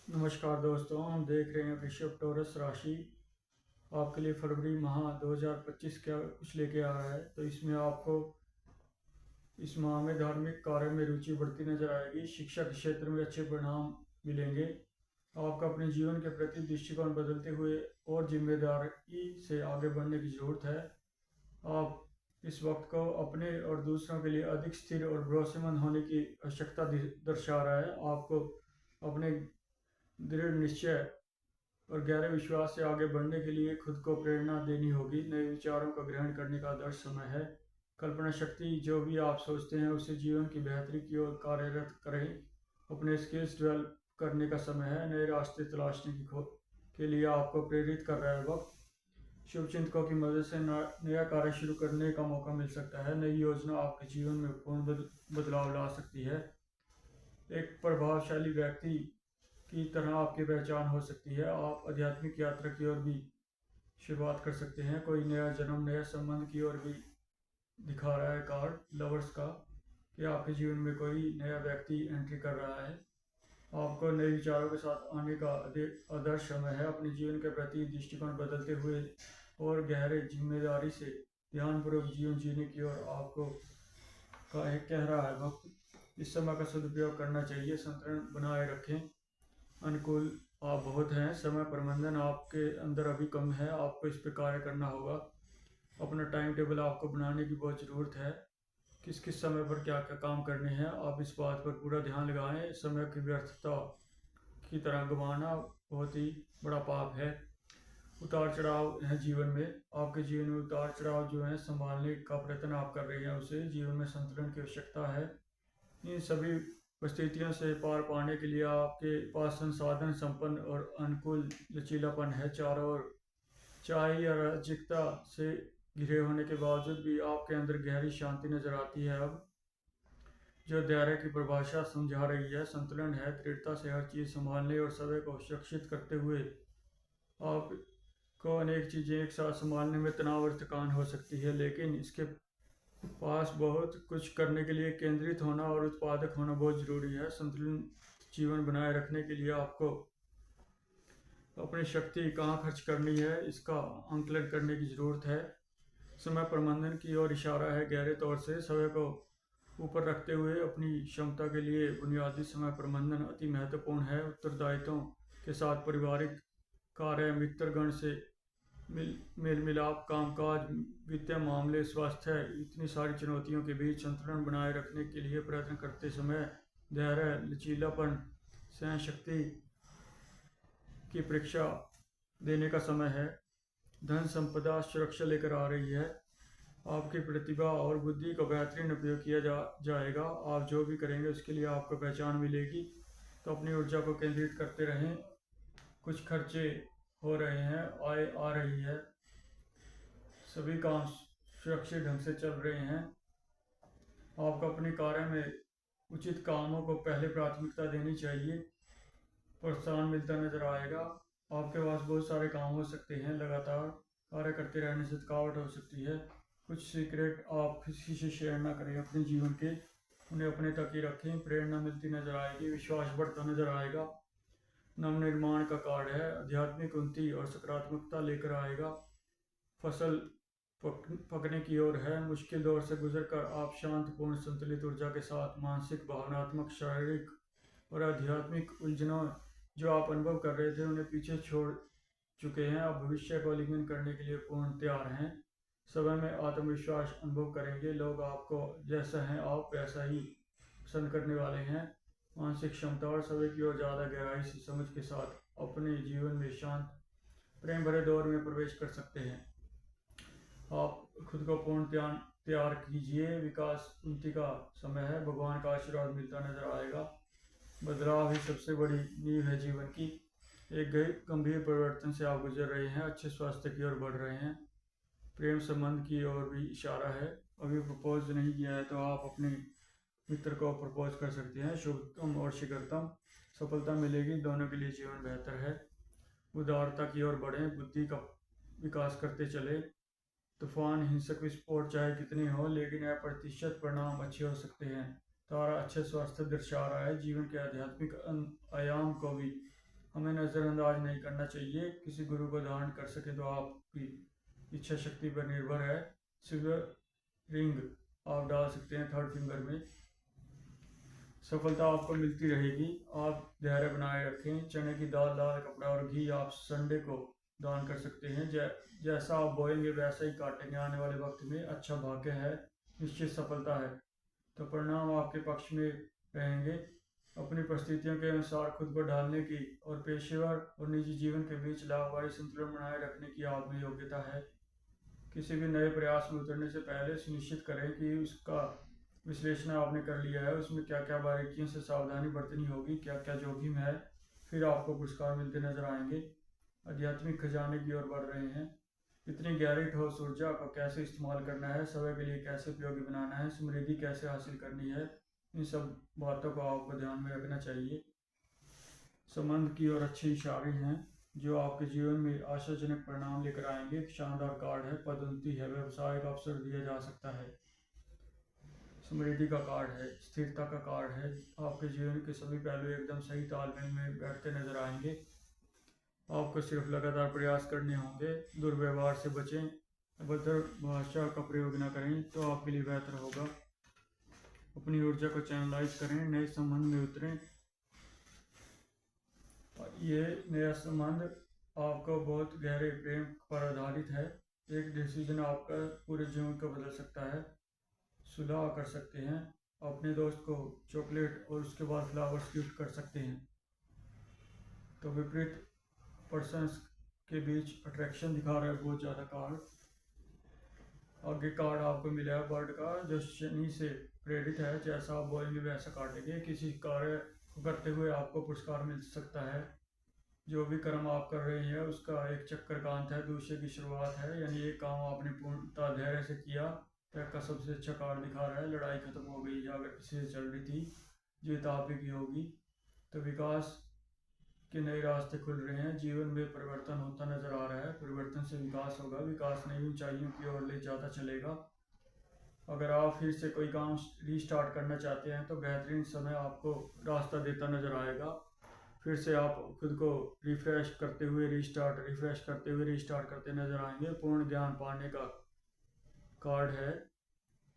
नमस्कार दोस्तों, हम देख रहे हैं वृषभ टॉरस राशि आपके लिए फरवरी माह 2025 क्या कुछ लेके आ रहा है। तो इसमें आपको इस माह में धार्मिक कार्य में रुचि बढ़ती नजर आएगी। शिक्षा के क्षेत्र में अच्छे परिणाम मिलेंगे। आपको अपने जीवन के प्रति दृष्टिकोण बदलते हुए और जिम्मेदारी से आगे बढ़ने की जरूरत है। आप इस वक्त को अपने और दूसरों के लिए अधिक स्थिर और भरोसेमंद होने की आवश्यकता दर्शा रहा है। आपको अपने दृढ़ निश्चय और गहरे विश्वास से आगे बढ़ने के लिए खुद को प्रेरणा देनी होगी। नए विचारों का ग्रहण करने का आदर्श समय है। कल्पना शक्ति, जो भी आप सोचते हैं उसे जीवन की बेहतरी की ओर कार्यरत करें। अपने स्किल्स डेवलप करने का समय है। नए रास्ते तलाशने की के लिए आपको प्रेरित कर रहा है वक्त। शुभ चिंतकों की मदद से नया कार्य शुरू करने का मौका मिल सकता है। नई योजना आपके जीवन में पूर्ण बदलाव ला सकती है। एक प्रभावशाली व्यक्ति की तरह आपकी पहचान हो सकती है। आप आध्यात्मिक यात्रा की ओर भी शुरुआत कर सकते हैं। कोई नया जन्म, नया संबंध की ओर भी दिखा रहा है कार्ड लवर्स का, कि आपके जीवन में कोई नया व्यक्ति एंट्री कर रहा है। आपको नए विचारों के साथ आने का आदर्श समय है। अपने जीवन के प्रति दृष्टिकोण बदलते हुए और गहरे जिम्मेदारी से ध्यानपूर्वक जीवन जीने की ओर आपको का एक कह रहा है वक्त। इस समय का सदुपयोग करना चाहिए। संतुलन बनाए रखें। अनुकूल आप बहुत हैं। समय प्रबंधन आपके अंदर अभी कम है। आपको इस पर कार्य करना होगा। अपना टाइम टेबल आपको बनाने की बहुत ज़रूरत है। किस किस समय पर क्या क्या काम करने हैं, आप इस बात पर पूरा ध्यान लगाएं। समय की व्यर्थता की तरह गंवाना बहुत ही बड़ा पाप है। उतार चढ़ाव है जीवन में। आपके जीवन में उतार चढ़ाव जो है संभालने का प्रयत्न आप कर रहे हैं। उसे जीवन में संतुलन की आवश्यकता है। इन सभी परिस्थितियों से पार पाने के लिए आपके पास संसाधन संपन्न और अनुकूल लचीलापन है। चारों ओर चाय या अराजकता से घिरे होने के बावजूद भी आपके अंदर गहरी शांति नजर आती है अब, जो धैर्य की परिभाषा समझा रही है। संतुलन है। दृढ़ता से हर चीज संभालने और समय को सुरक्षित करते हुए आपको अनेक चीजें एक साथ संभालने में तनाव और थकान हो सकती है, लेकिन इसके पास बहुत कुछ करने के लिए केंद्रित होना और उत्पादक होना बहुत जरूरी है। संतुलित जीवन बनाए रखने के लिए आपको अपनी शक्ति कहाँ खर्च करनी है इसका आंकलन करने की जरूरत है। समय प्रबंधन की ओर इशारा है। गहरे तौर से समय को ऊपर रखते हुए अपनी क्षमता के लिए बुनियादी समय प्रबंधन अति महत्वपूर्ण है। उत्तरदायित्वों के साथ पारिवारिक कार्य, मित्रगण से मेल मिलाप, कामकाज, वित्तीय मामले, स्वास्थ्य, इतनी सारी चुनौतियों के बीच संतुलन बनाए रखने के लिए प्रयत्न करते समय धैर्य, लचीलापन, सहन शक्ति की परीक्षा देने का समय है। धन संपदा सुरक्षा लेकर आ रही है। आपकी प्रतिभा और बुद्धि का बेहतरीन उपयोग किया जाएगा। आप जो भी करेंगे उसके लिए आपको पहचान मिलेगी। तो अपनी ऊर्जा को केंद्रित करते रहें। कुछ खर्चे हो रहे हैं, आय आ रही है, सभी काम सुरक्षित ढंग से चल रहे हैं। आपको अपने कार्य में उचित कामों को पहले प्राथमिकता देनी चाहिए। प्रोत्साहन मिलता नजर आएगा। आपके पास बहुत सारे काम हो सकते हैं। लगातार कार्य करते रहने से थकावट हो सकती है। कुछ सीक्रेट आप किसी से शेयर ना करें अपने जीवन के, उन्हें अपने तक ही रखें। प्रेरणा मिलती नजर आएगी। विश्वास बढ़ता नजर आएगा। नवनिर्माण का कार्ड है। आध्यात्मिक उन्नति और सकारात्मकता लेकर आएगा। फसल पकने की ओर है। मुश्किल दौर से गुजरकर आप शांतिपूर्ण संतुलित ऊर्जा के साथ मानसिक, भावनात्मक, शारीरिक और आध्यात्मिक उलझनों जो आप अनुभव कर रहे थे उन्हें पीछे छोड़ चुके हैं। आप भविष्य को आलिंगन करने के लिए पूर्ण तैयार हैं। समय में आत्मविश्वास अनुभव करेंगे। लोग आपको जैसा है आप वैसा ही पसंद करने वाले हैं। मानसिक क्षमता और समय की ओर ज़्यादा गहराई से समझ के साथ अपने जीवन में शांत प्रेम भरे दौर में प्रवेश कर सकते हैं। आप खुद को पूर्ण तैयार कीजिए। विकास उन्नति का समय है। भगवान का आशीर्वाद मिलता नजर आएगा। बदलाव ही सबसे बड़ी नींव है जीवन की। एक गंभीर परिवर्तन से आप गुजर रहे हैं। अच्छे स्वास्थ्य की ओर बढ़ रहे हैं। प्रेम संबंध की ओर भी इशारा है। अभी प्रपोज नहीं किया है तो आप अपने मित्र को प्रपोज कर सकते हैं। शुभतम और शीघ्रतम सफलता मिलेगी। दोनों के लिए जीवन बेहतर है। उदारता की ओर बढ़ें। बुद्धि का विकास करते चले। तूफान, हिंसक विस्फोट चाहे कितने हो, लेकिन अप्रत्याशित परिणाम अच्छे हो सकते हैं। तारा अच्छे स्वास्थ्य दर्शा रहा है। जीवन के आध्यात्मिक आयाम को भी हमें नज़रअंदाज नहीं करना चाहिए। किसी गुरु को धारण कर सके तो आपकी इच्छा शक्ति पर निर्भर है। सिल्वर रिंग आप डाल सकते हैं 3rd फिंगर में। सफलता आपको मिलती रहेगी। आप धैर्य बनाए रखें। चने की दाल, लाल कपड़ा और घी आप संडे को दान कर सकते हैं। जैसा आप बोएंगे वैसा ही काटेंगे। आने वाले वक्त में अच्छा भाग्य है, निश्चित सफलता है, तो परिणाम आपके पक्ष में रहेंगे। अपनी परिस्थितियों के अनुसार खुद को ढालने की और पेशेवर और निजी जीवन के बीच लाभकारी संतुलन बनाए रखने की आप में योग्यता है। किसी भी नए प्रयास में उतरने से पहले सुनिश्चित करें कि उसका विश्लेषण आपने कर लिया है, उसमें क्या क्या बारीकियों से सावधानी बरतनी होगी, क्या क्या जोखिम है, फिर आपको पुरस्कार मिलते नजर आएंगे। आध्यात्मिक खजाने की ओर बढ़ रहे हैं। इतनी गहरी ठोस ऊर्जा को कैसे इस्तेमाल करना है, समय के लिए कैसे उपयोगी बनाना है, समृद्धि कैसे हासिल करनी है, इन सब बातों को आपको ध्यान में रखना चाहिए। संबंध की ओर अच्छे इशारे हैं जो आपके जीवन में आशाजनक परिणाम लेकर आएंगे। एक शानदार कार्ड है, पदोन्नति है, व्यवसाय का अवसर दिया जा सकता है, समृद्धि का कार्ड है, स्थिरता का कार्ड है। आपके जीवन के सभी पहलू एकदम सही तालमेल में बैठते नजर आएंगे। आपको सिर्फ लगातार प्रयास करने होंगे। दुर्व्यवहार से बचें, अभद्र भाषा का प्रयोग न करें तो आपके लिए बेहतर होगा। अपनी ऊर्जा को चैनलाइज करें, नए संबंध में उतरें। ये नया संबंध आपको बहुत गहरे प्रेम पर आधारित है। एक डिसीजन आपका पूरे जीवन को बदल सकता है। सुलह कर सकते हैं, अपने दोस्त को चॉकलेट और उसके बाद फ्लावर्स गिफ्ट कर सकते हैं। तो विपरीत पर्सन्स के बीच अट्रैक्शन दिखा रहा है बहुत ज़्यादा कार्ड। आगे कार्ड आपको मिला है बर्ड का, जो शनि से प्रेरित है। जैसा आप बोलेंगे वैसा काटेंगे। किसी कार्य को करते हुए आपको पुरस्कार मिल सकता है। जो भी कर्म आप कर रहे हैं उसका एक चक्कर का अंत है, दूसरे की शुरुआत है। यानी एक काम आपने पूर्णतः धैर्य से किया तो का सबसे अच्छा कार्ड दिखा रहा है। लड़ाई खत्म हो गई है, अगर किसी से चल रही थी जीत आप ही की होगी। तो विकास के नए रास्ते खुल रहे हैं। जीवन में परिवर्तन होता नजर आ रहा है। परिवर्तन से विकास होगा। विकास नई ऊंचाइयों की ओर ले जाता चलेगा। अगर आप फिर से कोई काम रीस्टार्ट करना चाहते हैं तो बेहतरीन समय आपको रास्ता देता नजर आएगा। फिर से आप खुद को रिफ्रेश करते हुए रीस्टार्ट करते नजर आएंगे। पूर्ण ज्ञान पाने का कार्ड है।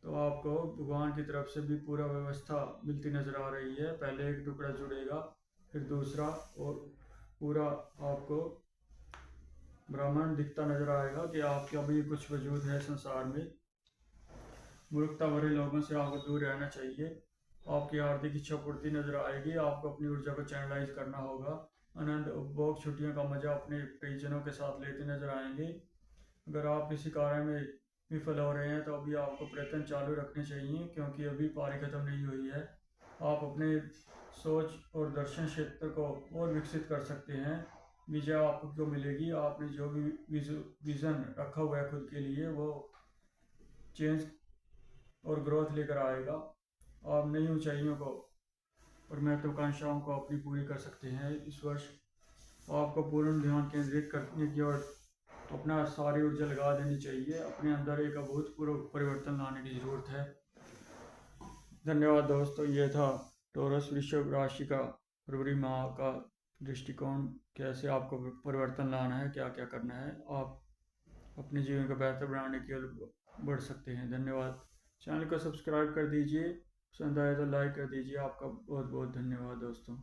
तो आपको भगवान की तरफ से भी पूरा व्यवस्था मिलती नजर आ रही है। पहले एक टुकड़ा जुड़ेगा, फिर दूसरा, और पूरा आपको ब्राह्मण दिखता नजर आएगा कि आपका भी कुछ वजूद है संसार में। मूर्खता भरे लोगों से आपको दूर रहना चाहिए। आपकी आर्थिक इच्छा पूर्ति नजर आएगी। आपको अपनी ऊर्जा को चैनलाइज करना होगा। आनंद उपभोग छुट्टियों का मजा अपने परिजनों के साथ लेते नजर आएंगे। अगर आप किसी कार्य में विफल हो रहे हैं तो अभी आपको प्रयत्न चालू रखने चाहिए, क्योंकि अभी पारी खत्म नहीं हुई है। आप अपने सोच और दर्शन क्षेत्र को और विकसित कर सकते हैं। विजय आपको मिलेगी। आपने जो भी विजन रखा हुआ है खुद के लिए, वो चेंज और ग्रोथ लेकर आएगा। आप नई ऊंचाइयों को और महत्वाकांक्षाओं को अपनी पूरी कर सकते हैं इस वर्ष। आपको पूर्ण ध्यान केंद्रित करने की और अपना सारी ऊर्जा लगा देनी चाहिए। अपने अंदर एक अभूतपूर्व परिवर्तन लाने की ज़रूरत है। धन्यवाद दोस्तों। ये था टॉरस वृषभ राशि का फरवरी माह का दृष्टिकोण। कैसे आपको परिवर्तन लाना है, क्या क्या करना है, आप अपने जीवन को बेहतर बनाने की ओर बढ़ सकते हैं। धन्यवाद। चैनल को सब्सक्राइब कर दीजिए, पसंद आए तो लाइक कर दीजिए। आपका बहुत बहुत धन्यवाद दोस्तों।